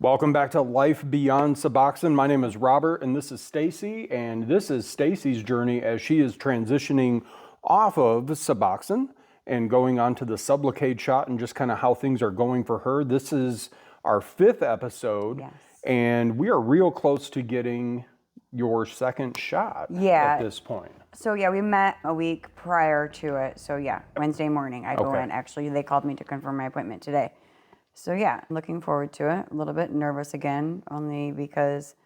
Welcome back to Life Beyond Suboxone. My name is Robert and this is Stacy, and this is Stacy's journey as she is transitioning off of Suboxone and going on to the Sublocade shot and just kind of how things are going for her. This is our 5th episode, Yes. and we are real close to getting your second shot at this point. So we met a week prior to it. So Wednesday morning I go in. Actually, they called me to confirm my appointment today. So looking forward to it. A little bit nervous again, only because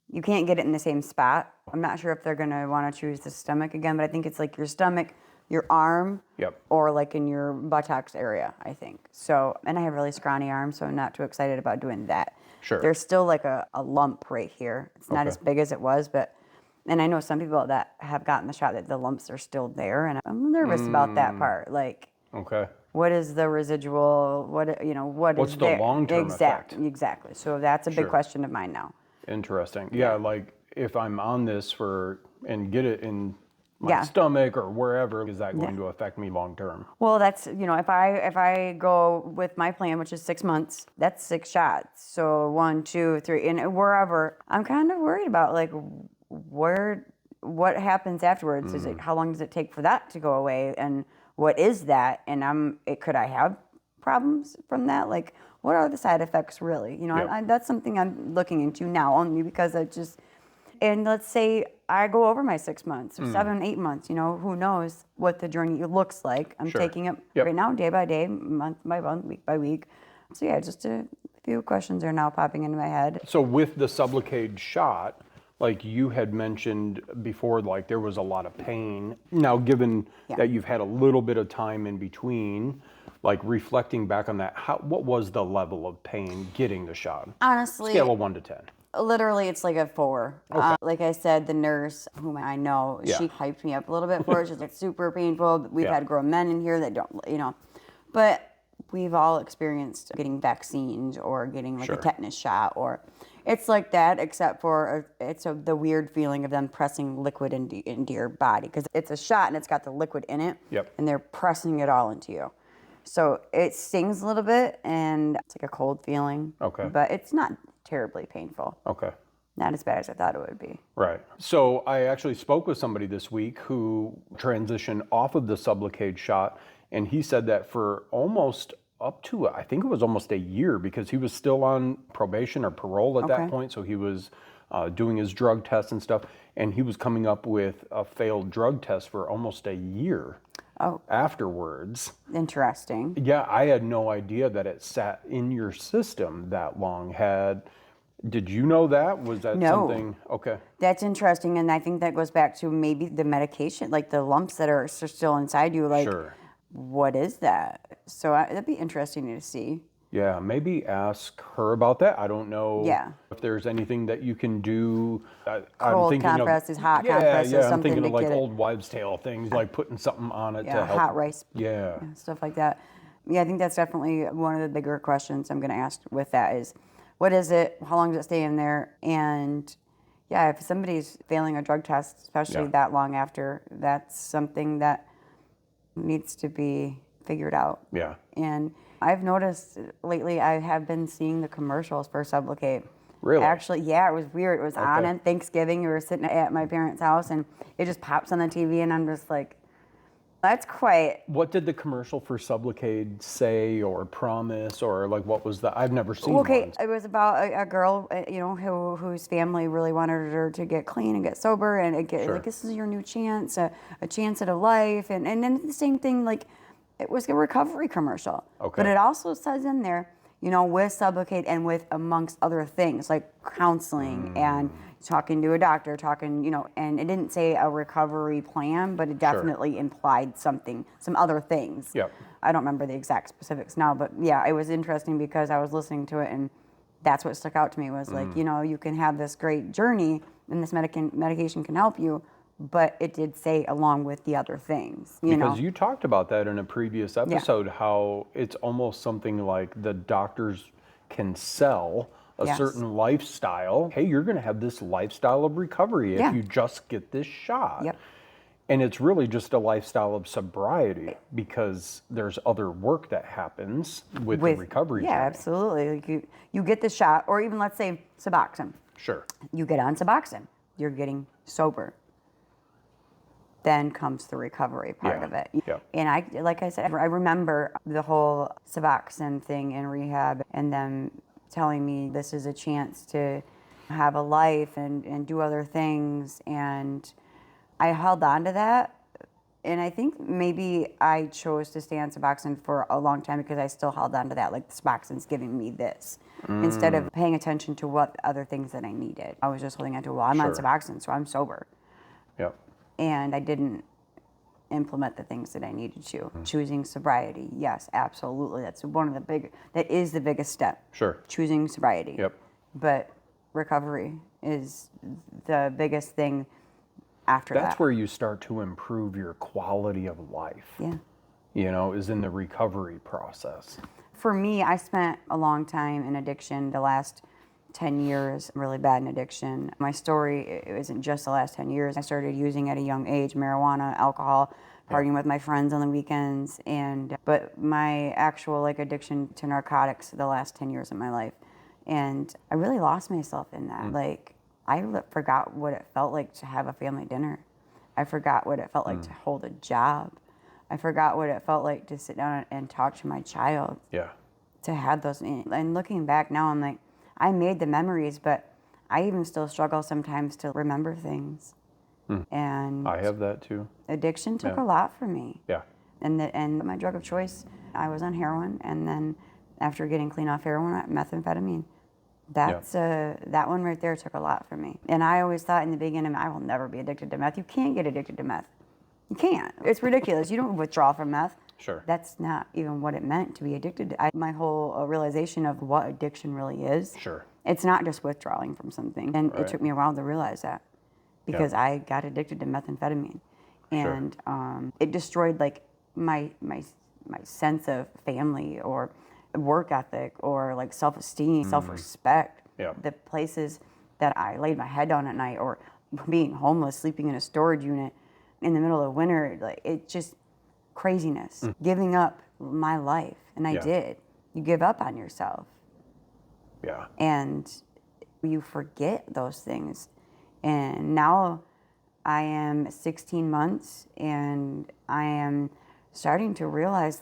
you can't get it in the same spot. I'm not sure if they're gonna want to choose the stomach again, but I think it's like your stomach, your arm, or like in your buttocks area, I think. So, and I have really scrawny arms, so I'm not too excited about doing that. Sure. There's still like a lump right here. It's not as big as it was, but, and I know some people that have gotten the shot that the lumps are still there, and I'm nervous about that part. Like, what is the residual? What's the long-term effect? Exactly. So that's a big question of mine now. Interesting. Yeah, like if I'm on this and get it in my stomach or wherever, is that going to affect me long term? Well, that's, if I go with my plan, which is 6 months, that's 6 shots. So 1, 2, 3, and wherever. I'm kind of worried about like what happens afterwards. Is it, how long does it take for that to go away, and what is that? And could I have problems from that? Like, what are the side effects really? That's something I'm looking into now, only because and let's say I go over my 6 months or 7, 8 months, who knows what the journey looks like. I'm taking it right now, day by day, month by month, week by week. So just a few questions are now popping into my head. So with the Sublocade shot, like you had mentioned before, like there was a lot of pain. Now, given that you've had a little bit of time in between, like reflecting back on that, what was the level of pain getting the shot? Honestly, scale of 1 to 10. Literally, it's like a 4. Like I said, the nurse, whom I know, she hyped me up a little bit for it. She's like, super painful. We've had grown men in here that don't, But we've all experienced getting vaccines or getting like a tetanus shot, or it's like that, except for the weird feeling of them pressing liquid into your body, because it's a shot and it's got the liquid in it, and they're pressing it all into you. So it stings a little bit, and it's like a cold feeling. But it's not terribly painful. Not as bad as I thought it would be. Right. So I actually spoke with somebody this week who transitioned off of the Sublocade shot, and he said that for almost up to, I think it was almost a year, because he was still on probation or parole at that point. So he was doing his drug tests and stuff, and he was coming up with a failed drug test for almost a year afterwards. Interesting. Yeah, I had no idea that it sat in your system that long. Did you know that? Was that something? Okay. That's interesting, and I think that goes back to maybe the medication, like the lumps that are still inside you, like what is that? So that'd be interesting to see. Yeah, maybe ask her about that. I don't know if there's anything that you can do. Cold compresses, hot compresses, something I'm thinking to of like get it. old wives' tale things, like putting something on it to help. Hot rice. Stuff like that. Yeah, I think that's definitely one of the bigger questions I'm going to ask with that is, what is it? How long does it stay in there? And if somebody's failing a drug test, especially that long after, that's something that needs to be figured out. Yeah. And I've noticed lately I have been seeing the commercials for Sublocade. Really? Actually, it was weird. It was on Thanksgiving. We were sitting at my parents' house, and it just pops on the TV, and I'm just like, that's quite... What did the commercial for Sublocade say or promise, or like what was the... I've never seen one. It was about a girl, whose family really wanted her to get clean and get sober, and like, this is your new chance, a chance at a life, and then the same thing, like, it was a recovery commercial. But it also says in there, with Sublocade and with amongst other things like counseling and talking to a doctor, and it didn't say a recovery plan, but it definitely implied some other things. I don't remember the exact specifics now, but it was interesting because I was listening to it, and that's what stuck out to me was like, you can have this great journey and this medication can help you, but it did say along with the other things, Because you talked about that in a previous episode, how it's almost something like the doctors can sell a certain lifestyle. Hey, you're going to have this lifestyle of recovery if you just get this shot. And it's really just a lifestyle of sobriety because there's other work that happens with the recovery yeah, journey. absolutely. Like you get the shot, or even let's say Suboxone. Sure. You get on Suboxone, you're getting sober. Then comes the recovery part of it. Yeah. And like I said, I remember the whole Suboxone thing in rehab and them telling me this is a chance to have a life and do other things. And I held on to that. And I think maybe I chose to stay on Suboxone for a long time because I still held on to that. Like, Suboxone's giving me this. Instead of paying attention to what other things that I needed. I was just holding on to, well, I'm on Suboxone, so I'm sober. Yep. And I didn't implement the things that I needed to. Choosing sobriety, yes, absolutely. That's one of that is the biggest step. Sure. Choosing sobriety. Yep. But recovery is the biggest thing after that. That's where you start to improve your quality of life. Yeah. You know, is in the recovery process. For me, I spent a long time in addiction, the last 10 years, really bad in addiction. My story, it wasn't just the last 10 years. I started using at a young age, marijuana, alcohol, partying with my friends on the weekends, but my actual addiction to narcotics the last 10 years of my life. And I really lost myself in that. I forgot what it felt like to have a family dinner. I forgot what it felt like to hold a job. I forgot what it felt like to sit down and talk to my child. Yeah. To have those, and looking back now, I'm like, I made the memories, but I even still struggle sometimes to remember things. And I have that too. addiction took a lot from me. Yeah. And my drug of choice, I was on heroin, and then after getting clean off heroin, methamphetamine. That one right there took a lot from me. And I always thought in the beginning, I will never be addicted to meth. You can't get addicted to meth. You can't. It's ridiculous. You don't withdraw from meth. Sure. That's not even what it meant to be addicted to. My whole realization of what addiction really is. Sure. It's not just withdrawing from something. And it took me a while to realize that because I got addicted to methamphetamine. And it destroyed my sense of family or work ethic or self-esteem, self-respect. Yeah. The places that I laid my head down at night, or being homeless, sleeping in a storage unit in the middle of winter, it just craziness. Giving up my life, and I did. You give up on yourself. Yeah. And you forget those things. And now I am 16 months and I am starting to realize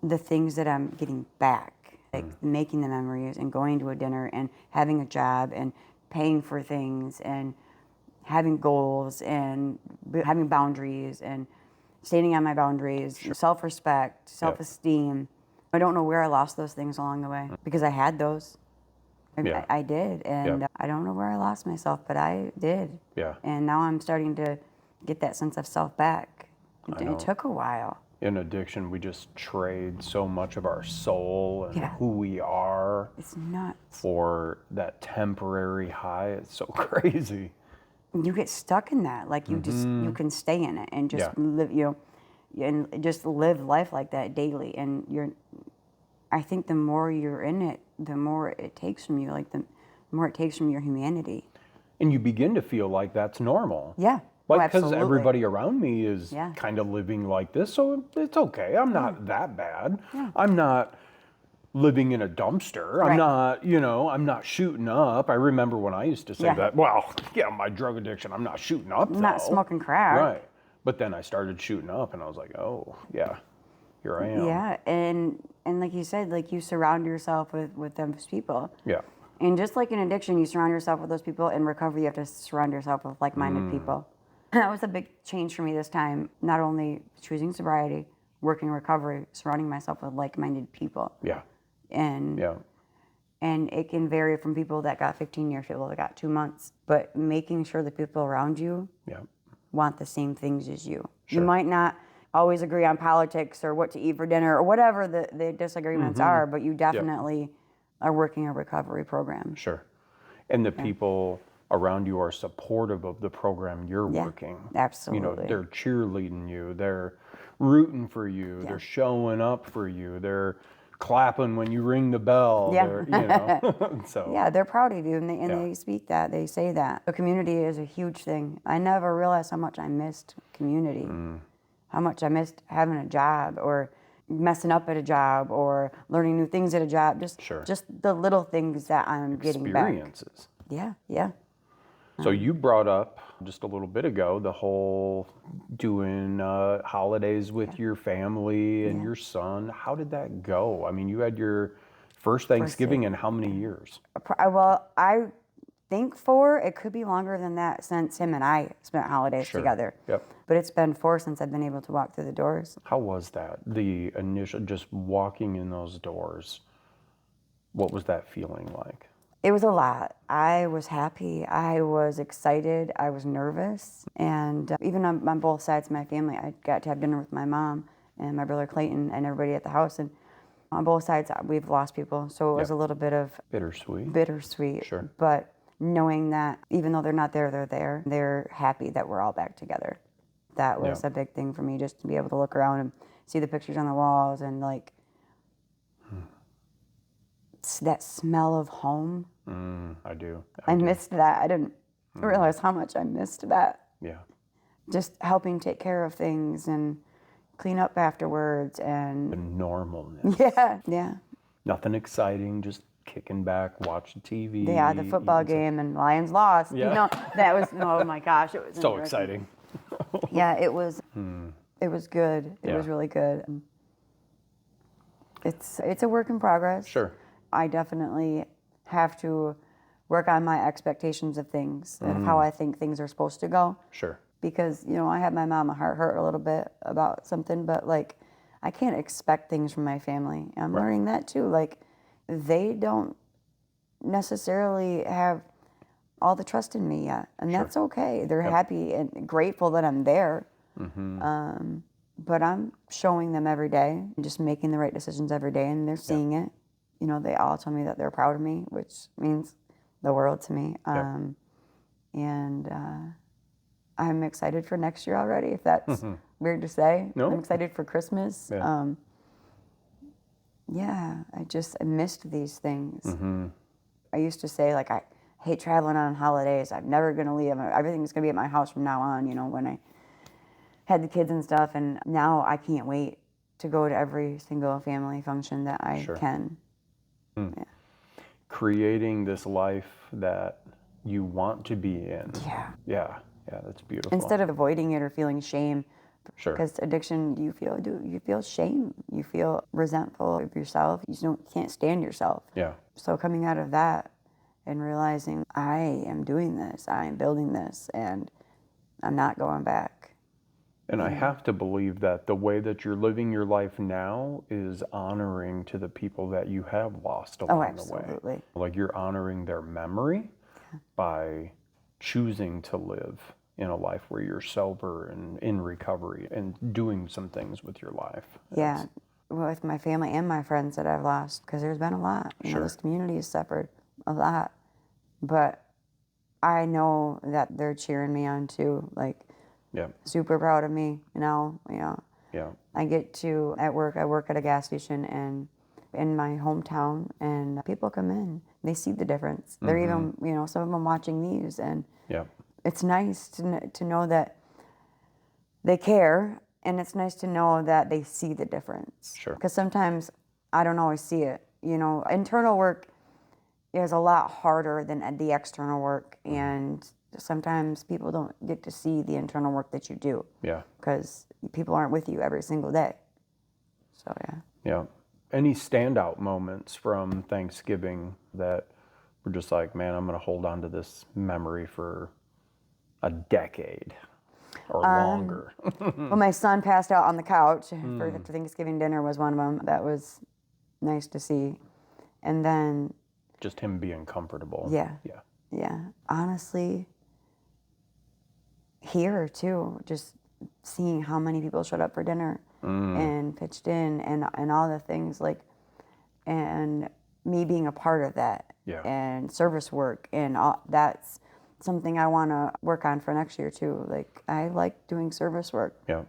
the things that I'm getting back, making the memories and going to a dinner and having a job and paying for things and having goals and having boundaries and standing on my boundaries, self-respect, self-esteem. I don't know where I lost those things along the way because I had those. I did. And I don't know where I lost myself, but I did. Yeah. And now I'm starting to get that sense of self back. It took a while. In addiction, we just trade so much of our soul and who we are. It's nuts. For that temporary high. It's so crazy. You get stuck in that. You can stay in it and just live, and just live life like that daily. And I think the more you're in it, the more it takes from you, the more it takes from your humanity. And you begin to feel like that's normal. Yeah. Because everybody around me is kind of living like this, so it's okay. I'm not that bad. Yeah. I'm not living in a dumpster. I'm not, I'm not shooting up. I remember when I used to say that, my drug addiction, I'm not shooting up, I'm not smoking crack. Right. But then I started shooting up, and I was like, oh, yeah, here I am. Yeah, and like you said, you surround yourself with those people. Yeah. And just like in addiction, you surround yourself with those people. In recovery, you have to surround yourself with like-minded people. That was a big change for me this time. Not only choosing sobriety, working recovery, surrounding myself with like-minded people. Yeah. And it can vary from people that got 15 years, people that got 2 months. But making sure the people around you want the same things as you. Sure. You might not always agree on politics or what to eat for dinner or whatever the disagreements are, but you definitely are working a recovery program. Sure. And the people around you are supportive of the program you're working. Absolutely. They're cheerleading you. They're rooting for you. They're showing up for you. They're clapping when you ring the bell. Yeah. They're, you know, so. Yeah, they're proud of you, and Yeah. they speak that. They say that. The community is a huge thing. I never realized how much I missed community, how much I missed having a job or messing up at a job or learning new things at a job. Sure. Just the little things that I'm getting back. Experiences. Yeah, yeah. So you brought up just a little bit ago the whole doing holidays with your family and your son. How did that go? I mean, you had your first Thanksgiving in how many years? Well, I think 4. It could be longer than that since him and I spent holidays Sure. together. Yep. But it's been 4 since I've been able to walk through the doors. How was that? The initial, just walking in those doors. What was that feeling like? It was a lot. I was happy. I was excited. I was nervous. And even on both sides of my family, I got to have dinner with my mom and my brother Clayton and everybody at the house. And on both sides, we've lost people. So it was a little bit of bittersweet. Sure. But knowing that even though they're not there, they're there. They're happy that we're all back together. That was a big thing for me, just to be able to look around and see the pictures on the walls and like that smell of home. I do. I missed that. I didn't realize how much I missed that. Yeah. Just helping take care of things and clean up afterwards The and normalness. yeah. Nothing exciting, just kicking back, watching TV. Yeah, the football game and Lions lost. Yeah. You know, that was, oh my gosh, it was So embarrassing. exciting. Yeah, it was good. It Yeah. was really good. It's a work in progress. Sure. I definitely have to work on my expectations of things and how I think things are supposed to go. Sure. Because, you know, I had my mama heart hurt a little bit about something, but like, I can't expect things from my family. I'm learning that too. Like, they don't necessarily have all the trust in me yet, and that's okay. They're happy and grateful that I'm there. But I'm showing them every day, and just making the right decisions every day, and they're seeing it. You know, they all tell me that they're proud of me, which means the world to me. And I'm excited for next year already, if that's weird to say. No. I'm excited for Christmas. Yeah. I missed these things. I used to say, like, I hate traveling on holidays. I'm never going to leave. Everything's going to be at my house from now on, you know, when I had the kids and stuff. And now I can't wait to go to every single family function that I can. Yeah. Creating this life that you want to be in. Yeah, that's beautiful. Instead of avoiding it or feeling shame. Sure. Because addiction, you feel shame. You feel resentful of yourself. You can't stand yourself. Yeah. So coming out of that and realizing I am doing this, I am building this, and I'm not going back. And I have to believe that the way that you're living your life now is honoring to the people that you have lost along the way. Absolutely. Like, you're honoring their memory by choosing to live in a life where you're sober and in recovery and doing some things with your life. Yeah, with my family and my friends that I've lost, because there's been a lot. You know, this community has suffered a lot. But I know that they're cheering me on too. Like, super proud of me, you know. I get to, at work, I work at a gas station and in my hometown, and people come in, they see the difference. They're even, you know, some of them watching these, and it's nice to know that they care, and it's nice to know that they see the difference. Sure. Because sometimes I don't always see it. You know, internal work is a lot harder than the external work, and sometimes people don't get to see the internal work that you do. Yeah. Because people aren't with you every single day. So, Yeah. Any standout moments from Thanksgiving that were just like, man, I'm going to hold on to this memory for a decade or longer? Well, my son passed out on the couch for Thanksgiving dinner was one of them. That was nice to see. And then... just him being comfortable. Yeah. Honestly, here too, just seeing how many people showed up for dinner and pitched in and all the things, like, and me being a part of that and service work and all, that's something I want to work on for next year too. Like, I like doing service work. Yeah.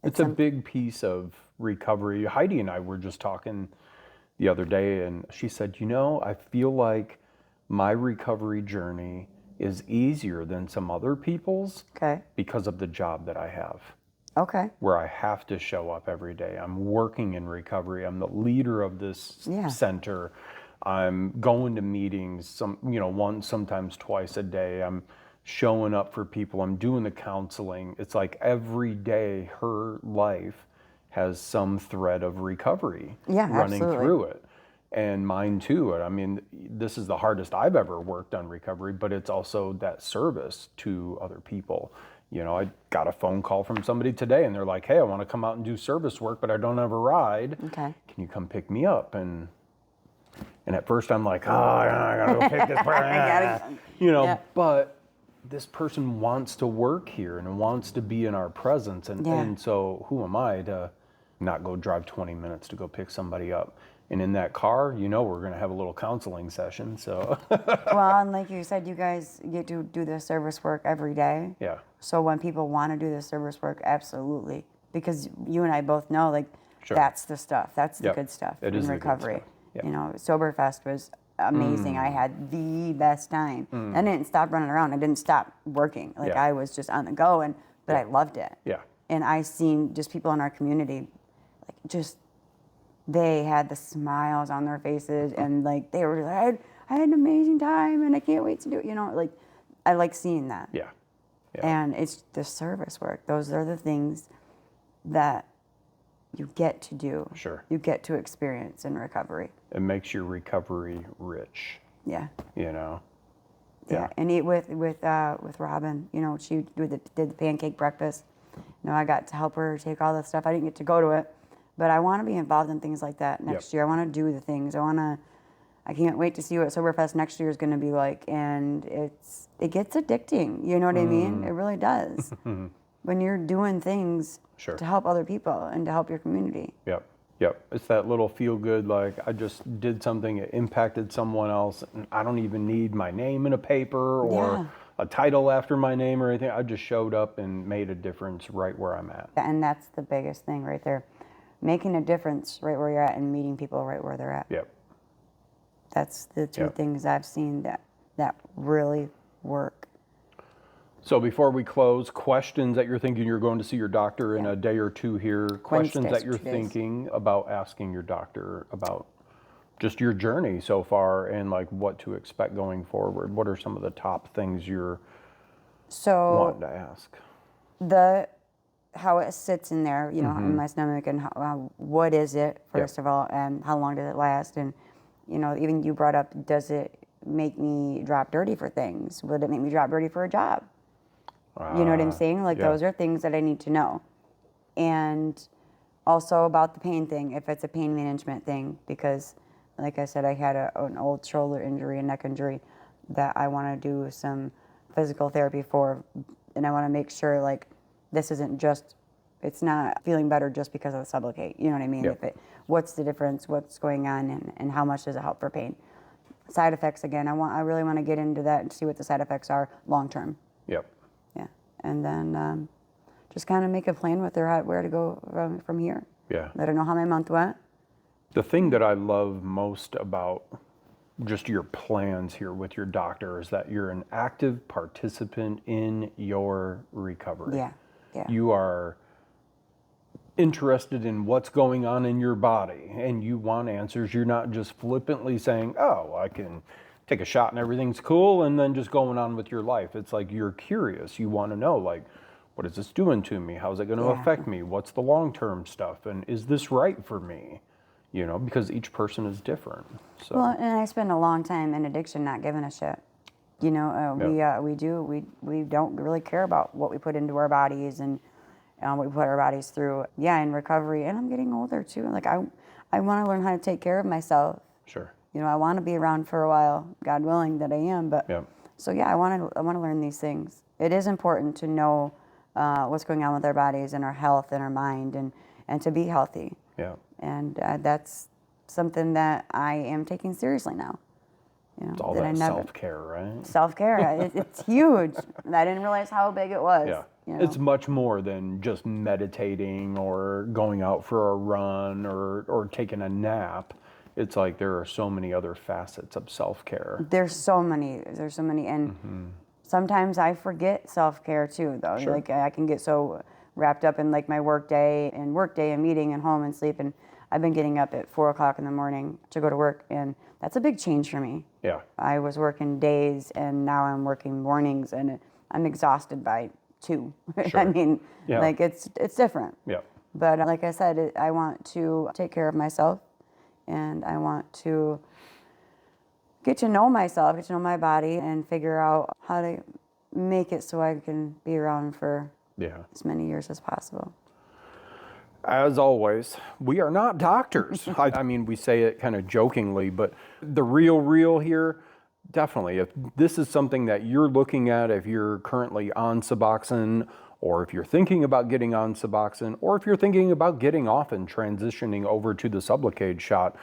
It's a big piece of recovery. Heidi and I were just talking the other day, and she said, I feel like my recovery journey is easier than some other people's Okay. because of the job that I have, Okay. where I have to show up every day. I'm working in recovery. I'm the leader of this Yeah. center. I'm going to meetings once, sometimes twice a day. I'm showing up for people. I'm doing the counseling. It's like every day her life has some thread of recovery Yeah, running absolutely. through it. And mine too. I mean, this is the hardest I've ever worked on recovery, but it's also that service to other people. I got a phone call from somebody today and they're like, hey, I want to come out and do service work, but I don't have a ride. Okay. Can you come pick me up? And at first I'm like, I gotta go pick this person. Yeah. But this person wants to work here and wants to be in our presence. And so who am I to not go drive 20 minutes to go pick somebody up? And in that car, we're going to have a little counseling session. So, Well, and like you said, you guys get to do the service work every day. yeah, So when people want to do the service work, absolutely. Because you and I both know, like, Sure. that's the stuff. That's the Yep. good stuff It in is the good recovery. stuff. Yeah. Soberfest was amazing. I had the best time. I didn't stop running around. I didn't stop working. Like, Yeah. I was just on the go, but I loved it. Yeah. And I seen just people in our community, like, just, they had the smiles on their faces, and like they were like, I had an amazing time, and I can't wait to do it. Like, I like seeing that. Yeah. And it's the service work. Those are the things that you get to do. Sure. You get to experience in recovery. It makes your recovery rich, Yeah. Yeah. And eat with Robin. She did the pancake breakfast. I got to help her take all the stuff. I didn't get to go to it, but I want to be involved in things like that next year. I want to do the things. I can't wait to see what Soberfest next year is going to be like. And it gets addicting. You know what I mean? It really does. When you're doing things Sure. to help other people and to help your community. Yep. It's that little feel good, like I just did something, it impacted someone else, and I don't even need my name in a paper or a title after my name or anything. I just showed up and made a difference right where I'm at. And that's the biggest thing right there. Making a difference right where you're at and meeting people right where they're at. Yep. That's the two things I've seen that really work. So before we close, questions that you're thinking you're going to see your doctor in a day or two here, questions that you're thinking about asking your doctor about just your journey so far and like what to expect going forward. What are some of the top things you're wanting to ask? How it sits in there, in my stomach, and what is it, first of all, and how long does it last? And, even you brought up, does it make me drop dirty for things? Would it make me drop dirty for a job? You know what I'm saying? Like, those are things that I need to know. And also about the pain thing, if it's a pain management thing, because, like I said, I had an old shoulder injury, a neck injury, that I want to do some physical therapy for, and I want to make sure, like, this isn't just, it's not feeling better just because of the Sublocade. You know what I mean? Yep. What's the difference? What's going on, and how much does it help for pain? Side effects again. I really want to get into that and see what the side effects are long term. Yep. Yeah, and then just kind of make a plan with her where to go from here. Yeah. Let her know how my month went. The thing that I love most about just your plans here with your doctor is that you're an active participant in your recovery. Yeah. You are interested in what's going on in your body and you want answers. You're not just flippantly saying, oh, I can take a shot and everything's cool and then just going on with your life. It's like you're curious. You want to know, like, what is this doing to me? How's it going to affect me? What's the long-term stuff? And is this right for me? Because each person is different. So. Well, and I spend a long time in addiction not giving a shit. We don't really care about what we put into our bodies and what we put our bodies through. Yeah, in recovery, and I'm getting older too. Like I want to learn how to take care of myself. Sure. I want to be around for a while, God willing that I am. But so yeah, I want to learn these things. It is important to know what's going on with our bodies and our health and our mind, and to be healthy. Yeah. And that's something that I am taking seriously now. It's all that self-care, right? Self-care, it's huge. I didn't realize how big it was. Yeah. It's much more than just meditating or going out for a run or taking a nap. it's like there are so many other facets of self-care. There's so many, and sometimes I forget self-care too, though. Sure. Like I can get so wrapped up in like my work day and meeting and home and sleep, and I've been getting up at 4 o'clock in the morning to go to work, and that's a big change for me. Yeah. I was working days, and now I'm working mornings, and I'm exhausted by 2. Sure. I mean, Yeah. like it's different. Yeah. But like I said, I want to take care of myself, and I want to get to know myself, get to know my body, and figure out how to make it so I can be around for as many years as possible. As always, we are not doctors. I mean, we say it kind of jokingly, but the real here, definitely, if this is something that you're looking at, if you're currently on Suboxone, or if you're thinking about getting on Suboxone, or if you're thinking about getting off and transitioning over to the Sublocade shot,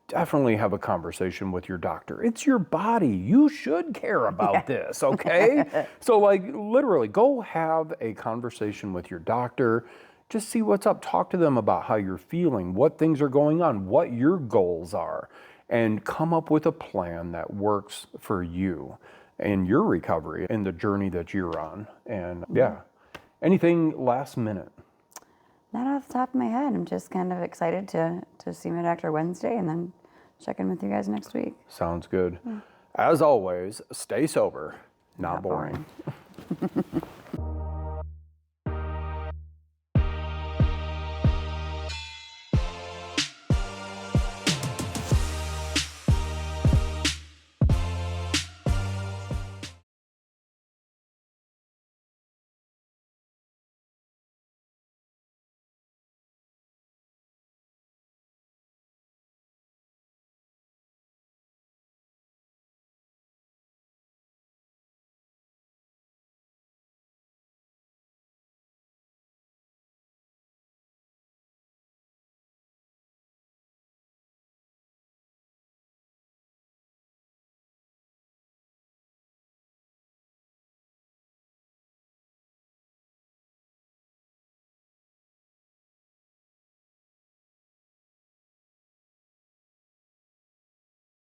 definitely have a conversation with your doctor. It's your body. You should care about this, okay? So like literally go have a conversation with your doctor. Just see what's up. Talk to them about how you're feeling, what things are going on, what your goals are, and come up with a plan that works for you and your recovery and the journey that you're on. And yeah, anything last minute? Not off the top of my head. I'm just kind of excited to see my doctor Wednesday and then check in with you guys next week. Sounds good. As always, stay sober, not boring.